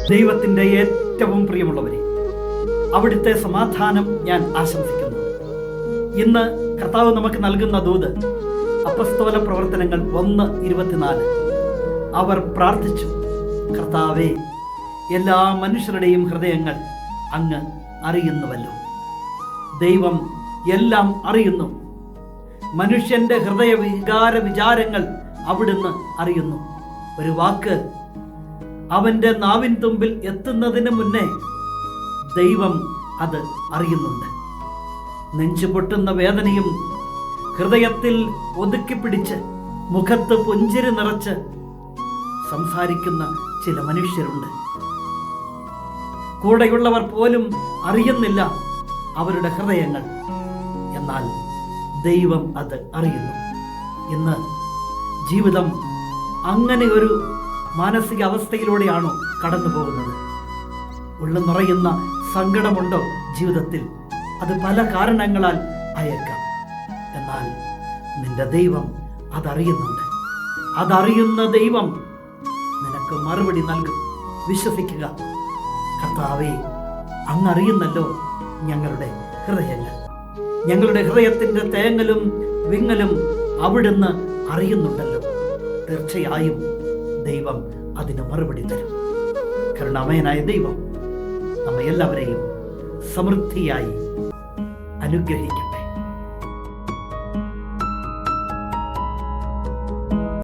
ദൈവത്തിൻ്റെ ഏറ്റവും പ്രിയമുള്ളവരെ, അവിടുത്തെ സമാധാനം ഞാൻ ആശംസിക്കുന്നു. ഇന്ന് കർത്താവ് നമുക്ക് നൽകുന്ന ദൂത് അപ്പസ്തോല പ്രവർത്തനങ്ങൾ 1:24. അവർ പ്രാർത്ഥിച്ചു, കർത്താവേ, എല്ലാ മനുഷ്യരുടെയും ഹൃദയങ്ങൾ അങ്ങ് അറിയുന്നുവല്ലോ. ദൈവം എല്ലാം അറിയുന്നു. മനുഷ്യന്റെ ഹൃദയ വിചാരങ്ങൾ അവിടുന്ന് അറിയുന്നു. ഒരു വാക്ക് അവന്റെ നാവിൻ തുമ്പിൽ എത്തുന്നതിന് മുന്നേ ദൈവം അത് അറിയുന്നുണ്ട്. നെഞ്ചു പൊട്ടുന്ന വേദനയും ഹൃദയത്തിൽ ഒതുക്കിപ്പിടിച്ച് മുഖത്ത് പുഞ്ചിരി നിറച്ച് സംസാരിക്കുന്ന ചില മനുഷ്യരുണ്ട്. കൂടെയുള്ളവർ പോലും അറിയുന്നില്ല അവരുടെ ഹൃദയങ്ങൾ. എന്നാൽ ദൈവം അത് അറിയുന്നു. ഇന്ന് ജീവിതം അങ്ങനെ ഒരു മാനസിക അവസ്ഥയിലൂടെയാണോ കടന്നു പോകുന്നത്? ഉള്ളു നിറയുന്ന സങ്കടമുണ്ടോ ജീവിതത്തിൽ? അത് പല കാരണങ്ങളാൽ അയക്കാം. എന്നാൽ നിന്റെ ദൈവം അതറിയുന്നുണ്ട്. അതറിയുന്ന ദൈവം നിനക്ക് മറുപടി നൽകും. വിശ്വസിക്കുക. കർത്താവേ, അങ്ങറിയുന്നല്ലോ ഞങ്ങളുടെ ഹൃദയങ്ങൾ. ഞങ്ങളുടെ ഹൃദയത്തിൻ്റെ തേങ്ങലും വിങ്ങലും അവിടുന്ന് അറിയുന്നുണ്ടല്ലോ. തീർച്ചയായും ദൈവം അതിന് മറുപടി തരും. കരുണാമയനായ ദൈവം നമ്മെ എല്ലാവരെയും സമൃദ്ധിയായി അനുഗ്രഹിക്കട്ടെ.